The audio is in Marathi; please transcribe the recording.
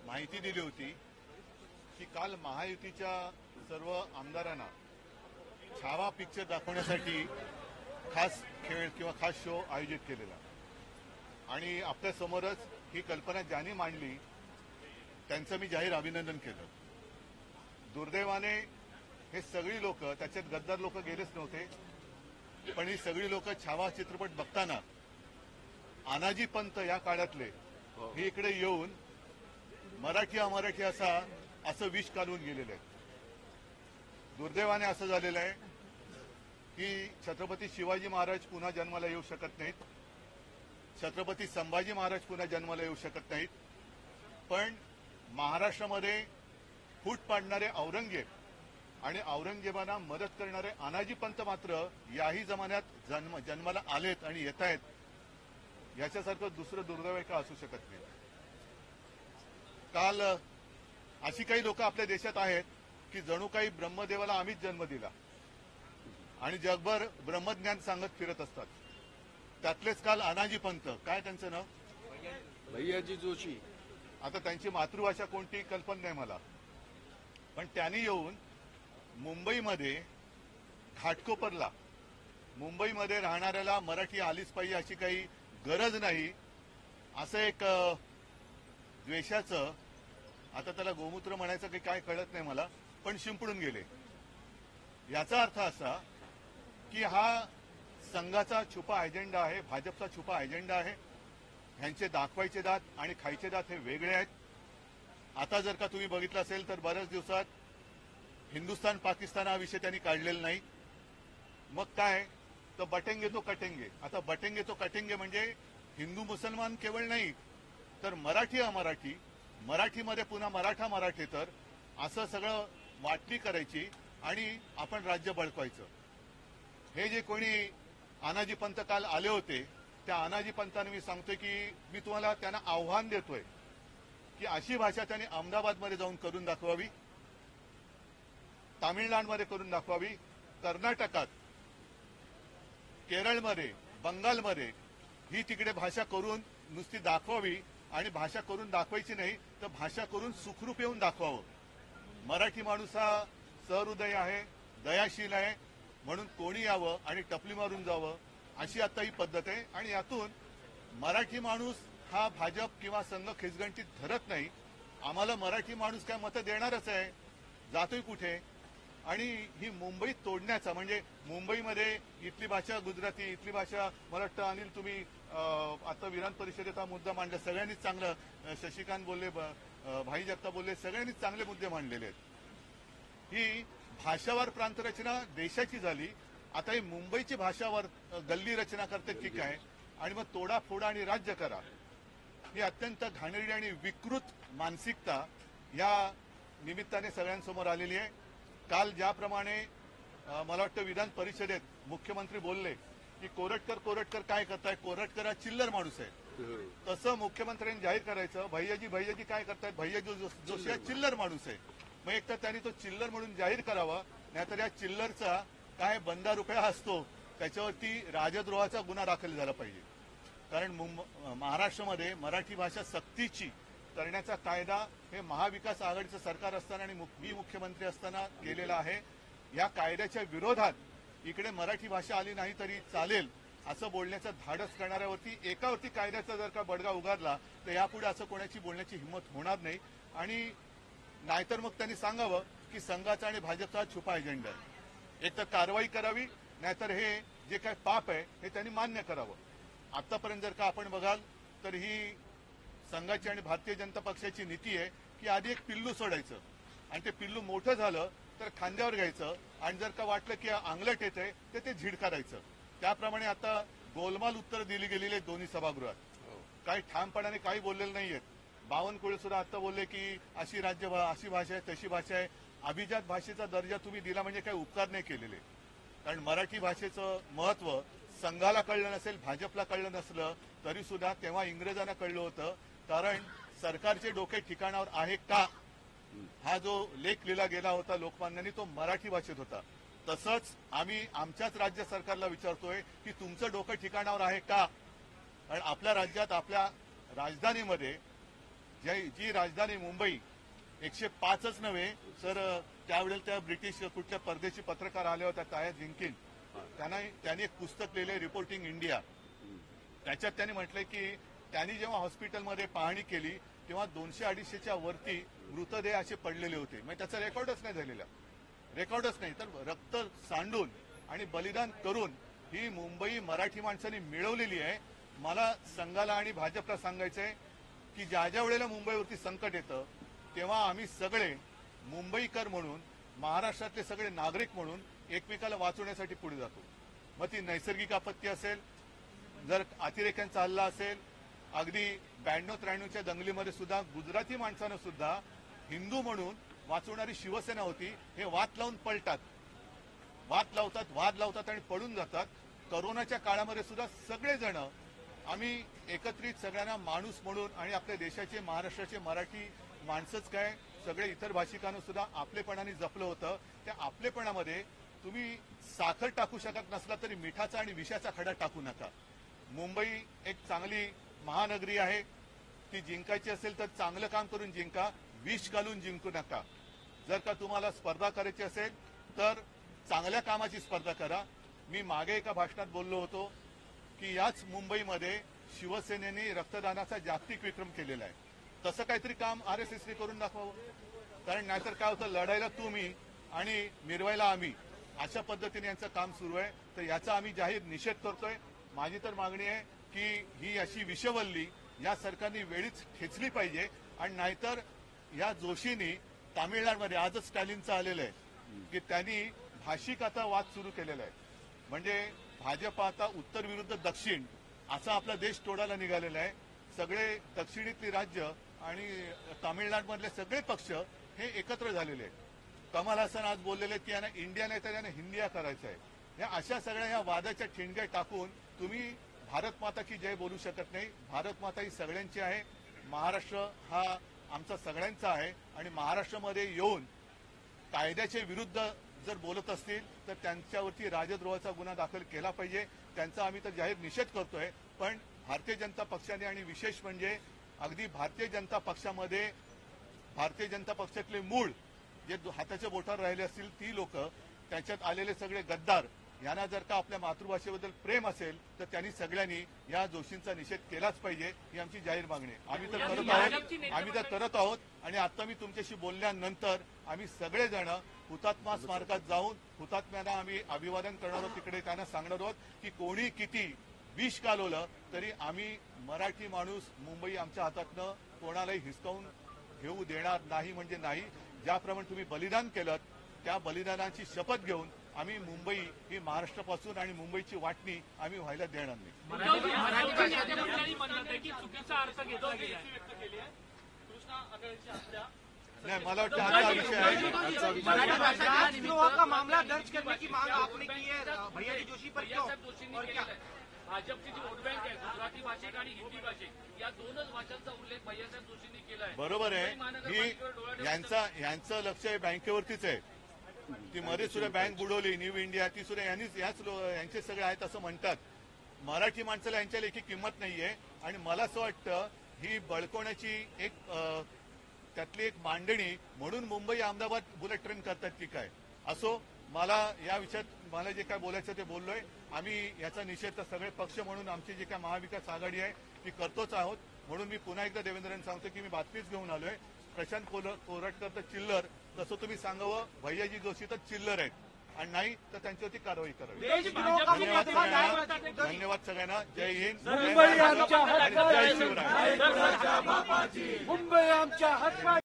माहिती दिली होती की काल महायुतीच्या सर्व आमदारांना छावा पिक्चर दाखवण्यासाठी खास खेळ किंवा खास शो आयोजित केलेला आणि आपल्यासमोरच ही कल्पना ज्यांनी मांडली त्यांचं मी जाहीर अभिनंदन केलं. दुर्दैवाने हे सगळी लोक, त्याच्यात गद्दार लोक गेलेच नव्हते, पण ही सगळी लोक छावा चित्रपट बघताना आनाजी पंत या काळातले हे इकडे येऊन मराठी अमराठी असं विष काढून गेलेले आहेत. दुर्दैवाने असं झालेलं आहे की छत्रपती शिवाजी महाराज पुन्हा जन्माला येऊ शकत नाहीत, छत्रपती संभाजी महाराज पुन्हा जन्माला येऊ शकत नाहीत, पण महाराष्ट्रामध्ये फूट पाडणारे औरंगजेब आणि औरंगजेबांना मदत करणारे आनाजी पंत मात्र याही जमान्यात जन्माला आलेत आणि येत आहेत. याच्यासारखं दुसरं दुर्दैव का असू शकत नाही. काल अशी काही लोक आपल्या देशात आहेत की जणू काही ब्रह्मदेवाला आम्हीच जन्म दिला आणि जगभर ब्रह्मज्ञान सांगत फिरत असतात. त्यातलेच काल अनाजी पंत, काय त्यांचं नाव, भैयाजी जोशी. आता त्यांची मातृभाषा कोणती कल्पना नाही मला, पण त्यांनी येऊन मुंबईमध्ये घाटकोपरला मुंबईमध्ये राहणाऱ्याला मराठी आलीच पाहिजे अशी काही गरज नाही असं एक द्वेषाचं, आता त्याला गोमूत्र म्हणायचं काही काय कळत नाही मला, पण शिंपडून गेले. याचा अर्थ असा की हा संघाचा छुपा अजेंडा आहे, भाजपचा छुपा अजेंडा आहे. ह्यांचे दाखवायचे दात आणि खायचे दात हे वेगळे आहेत. आता जर का तुम्ही बघितलं असेल तर बऱ्याच दिवसात हिंदुस्थान पाकिस्तान हा विषय त्यांनी काढलेला नाही. मग काय तर बटेंगे तो कटेंगे. आता बटेंगे तो कटेंगे म्हणजे हिंदू मुसलमान केवळ नाही तर मराठी अमराठी, मराठीमध्ये पुन्हा मराठा मराठेतर असं सगळं वाटणी करायची आणि आपण राज्य बळकवायचं. हे जे कोणी आनाजी पंत काल आले होते त्या आनाजी पंतांना मी सांगतोय की मी तुम्हाला त्यांना आव्हान देतोय की अशी भाषा त्यांनी अहमदाबादमध्ये जाऊन करून दाखवावी, तामिळनाडूमध्ये करून दाखवावी, कर्नाटकात, केरळमध्ये, बंगालमध्ये ही तिकडे भाषा करून नुसती दाखवावी आणि भाषा करून दाखवायची नाही तर भाषा करून सुखरूप येऊन दाखवावं. मराठी माणूस हा सहृदय आहे, दयाशील आहे, म्हणून कोणी यावं आणि टपली मारून जावं अशी आता ही पद्धत आहे. आणि यातून मराठी माणूस हा भाजप किंवा संघ खिचगंटीत धरत नाही. आम्हाला मराठी माणूस काय मतं देणारच आहे, जातोय कुठे. आणि ही मुंबईत तोडण्याचा म्हणजे मुंबईमध्ये इथली भाषा गुजराती, इथली भाषा, मला वाटतं अनिल तुम्ही आता विधान परिषदेत हा मुद्दा मांडला, सगळ्यांनीच चांगलं, शशिकांत बोलले, भाई जगताप बोलले, सगळ्यांनीच चांगले मुद्दे मांडलेले आहेत. ही भाषावार प्रांतरचना देशाची झाली. आता ही मुंबईची भाषावार गल्ली रचना करते की काय आणि मग तोडा फोडा आणि राज्य करा, ही अत्यंत घाणेरडी आणि विकृत मानसिकता या निमित्ताने सगळ्यांसमोर आलेली आहे. काल ज्याप्रमाणे मला वाटतं विधान परिषदेत मुख्यमंत्री बोलले की कोरटकर काय करताय, कोरटकर हा चिल्लर माणूस आहे, तसं मुख्यमंत्र्यांनी जाहीर करायचं भैयाजी काय करतायत, भैयाजी जोशी हा चिल्लर माणूस आहे. मग एक तर त्यांनी तो चिल्लर म्हणून जाहीर करावा, नाहीतर या चिल्लरचा काय बंदा रुपया असतो त्याच्यावरती राजद्रोहाचा गुन्हा दाखल झाला पाहिजे. कारण महाराष्ट्रामध्ये मराठी भाषा सक्तीची करण्याचा कायदा हे महाविकास आघाडीचं सरकार असताना आणि मी मुख्यमंत्री असताना केलेला आहे. या कायद्याच्या विरोधात इकडे मराठी भाषा आली नाही तरी चालेल असं बोलण्याचं धाडस करणाऱ्यावरती एकावरती कायद्याचा जर का बडगा उगारला तर यापुढे असं कोणाची बोलण्याची हिंमत होणार नाही. आणि नाहीतर मग त्यांनी सांगावं की संघाचा आणि भाजपचा छुपा अजेंडा आहे. एक तर कारवाई करावी, नाहीतर हे जे काय पाप आहे हे त्यांनी मान्य करावं. आतापर्यंत जर का आपण बघाल तर ही संघाची आणि भारतीय जनता पक्षाची नीती आहे की आधी एक पिल्लू सोडायचं आणि ते पिल्लू मोठं झालं तर खांद्यावर घ्यायचं आणि जर का वाटलं की अंगलट येतंय तर ते झिडकारायचं. त्याप्रमाणे आता गोलमाल उत्तर दिली गेलेली आहेत दोन्ही सभागृहात. काही ठामपणाने काही बोललेलं नाहीयेत. बावनकुळे सुद्धा आता बोलले की अशी अशी भाषा आहे, तशी भाषा आहे. अभिजात भाषेचा दर्जा तुम्ही दिला म्हणजे काही उपकार नाही केलेले. कारण मराठी भाषेचं महत्व संघाला कळलं नसेल, भाजपला कळलं नसलं तरी सुद्धा तेव्हा इंग्रजांना कळलं होतं. कारण सरकारचे डोके ठिकाणावर आहे का हा जो लेख लिहिला गेला होता लोकमान्यांनी तो मराठी भाषेत होता. तसंच आम्ही आमच्याच राज्य सरकारला विचारतोय की तुमचं डोकं ठिकाणावर आहे का. कारण आपल्या राज्यात आपल्या राजधानीमध्ये जी राजधानी मुंबई 105च नव्हे तर त्यावेळेला त्या ब्रिटिश कुठल्या परदेशी पत्रकार आल्या होत्या ताया जिंकिन त्यांनी एक पुस्तक लिहिले रिपोर्टिंग इंडिया. त्याच्यात त्यांनी म्हटलंय की त्यांनी जेव्हा हॉस्पिटलमध्ये पाहणी केली तेव्हा 200-250च्या वरती मृतदेह असे पडलेले होते. म्हणजे त्याचा रेकॉर्डच नाही झालेला, रेकॉर्डच नाही. तर रक्त सांडून आणि बलिदान करून ही मुंबई मराठी माणसांनी मिळवलेली आहे. मला संघाला आणि भाजपला सांगायचंय की ज्या ज्या वेळेला मुंबईवरती संकट येतं तेव्हा आम्ही सगळे मुंबईकर म्हणून, महाराष्ट्रातले सगळे नागरिक म्हणून एकमेकाला वाचवण्यासाठी पुढे जातो. मग ती नैसर्गिक आपत्ती असेल, जर अतिरेक्यांचा हल्ला असेल, अगदी 92-93च्या दंगलीमध्ये सुद्धा गुजराती माणसानं सुद्धा हिंदू म्हणून वाचवणारी शिवसेना होती. हे वाद लावून पळतात, वाद लावतात आणि पळून जातात. करोनाच्या काळामध्ये सुद्धा सगळेजण आम्ही एकत्रित सगळ्यांना माणूस म्हणून आणि आपल्या देशाचे, महाराष्ट्राचे मराठी माणसंच काय सगळे इतर भाषिकांना सुद्धा आपलेपणाने जपलं होतं. त्या आपलेपणामध्ये तुम्ही साखर टाकू शकत नसला तरी मिठाचा आणि विषाचा खडा टाकू नका. मुंबई एक चांगली महानगरी आहे, ती जिंकायची असेल तर चांगलं काम करून जिंका, विष घालून जिंकू नका. जर का तुम्हाला स्पर्धा करायची असेल तर चांगल्या कामाची स्पर्धा करा. मी मागे एका भाषणात बोललो होतो की याच मुंबईमध्ये शिवसेनेने रक्तदानाचा जागतिक विक्रम केलेला आहे. तसं काहीतरी काम RSSने करून दाखवावं. कारण नाहीतर काय होतं, लढायला तुम्ही आणि मिरवायला आम्ही, अशा पद्धतीने यांचं काम सुरू आहे. तर याचा आम्ही जाहीर निषेध करतोय. माझी तर मागणी आहे की ही अशी विषवल्ली या सरकारने वेळीच ठेचली पाहिजे. आणि नाहीतर या जोशींनी तामिळनाडूमध्ये आजच स्टॅलिनचं आलेलं आहे की त्यांनी भाषिक आता वाद सुरू केलेला आहे. म्हणजे भाजप आता उत्तर विरुद्ध दक्षिण असा आपला देश तोडायला निघालेला आहे. सगळे दक्षिणेतली राज्य आणि तामिळनाडूमधले सगळे पक्ष हे एकत्र झालेले आहेत. कमल हसन आज बोललेले आहेत की यांना इंडिया नाही तर यांना हिंदिया करायचं आहे. या अशा सगळ्या या वादाच्या ठिणग्या टाकून तुम्ही भारत माता की जय बोलू शकत नाही. भारत माता ही सगळ्यांची आहे. महाराष्ट्र हा आमचा सगळ्यांचा आहे. आणि महाराष्ट्रामध्ये येऊन कायद्याच्या विरुद्ध जर बोलत असतील तर त्यांच्यावरती राजद्रोहाचा गुन्हा दाखल केला पाहिजे. त्यांचा आम्ही तर जाहीर निषेध करतोय. पण भारतीय जनता पक्षाने आणि विशेष म्हणजे अगदी भारतीय जनता पक्षामध्ये भारतीय जनता पक्षातले मूळ जे हाताच्या बोटावर राहिले असतील ती लोक, त्याच्यात आलेले सगळे गद्दार, यांना जर का आपल्या मातृभाषेबद्दल प्रेम असेल तर त्यांनी सगळ्यांनी या जोशींचा निषेध केलाच पाहिजे. ही आमची जाहीर मागणी आहे. आम्ही तर करत आहोत. आणि आता मी तुमच्याशी बोलल्यानंतर आम्ही सगळेजण हुतात्मा स्मारकात जाऊन हुतात्म्यांना आम्ही अभिवादन करणार आहोत. तिकडे त्यांना सांगणार आहोत की कोणी किती विष कालवलं तरी आम्ही मराठी माणूस मुंबई आमच्या हातातनं कोणालाही हिसकावून घेऊ देणार नाही. म्हणजे नाही. ज्याप्रमाणे तुम्ही बलिदान केलं त्या बलिदानाची शपथ घेऊन आम्ही मुंबई ही महाराष्ट्रापासून आणि मुंबईची वाटणी आम्ही व्हायला देणार नाही. नाही, मला वाटतं आजचा विषय आहे. राजद्रोह का मामला दर्ज करने की मांग आपने की है भैया जोशी पर क्यों और क्या? भाजपची जी वोट बँक आहे गुजराती भाषिक आणि हिंदी भाषिक या दोनच भाषांचा उल्लेख भैयासाहेब जोशींनी केला आहे. बरोबर आहे. ही यांचं लक्ष आहे बँकेवरतीच आहे. ती मध्ये सुद्धा बँक बुडवली न्यू इंडिया, ती सुद्धा यांचे सगळे आहेत असं म्हणतात. मराठी माणसाला यांच्या लेखी किंमत नाहीये. आणि मला असं वाटतं ही बळकवण्याची एक त्यातली एक मांडणी म्हणून मुंबई अहमदाबाद बुलेट ट्रेन करतात की काय असो. मला या विषयात मला जे काय बोलायचं ते बोललोय. आम्ही याचा निषेध सगळे पक्ष म्हणून आमची जी काय महाविकास आघाडी आहे ती करतोच आहोत. म्हणून मी पुन्हा एकदा देवेंद्रन सांगतो की मी बातमीच घेऊन आलोय. प्रशांत कोरटकर तर चिल्लर, तसं तुम्ही सांगावं भैयाजी जोशी तर चिल्लर आहेत आणि नाही तर त्यांच्यावरती कारवाई करावी. धन्यवाद सगळ्यांना. जय हिंद, जय शिवराय. मुंबई आमच्या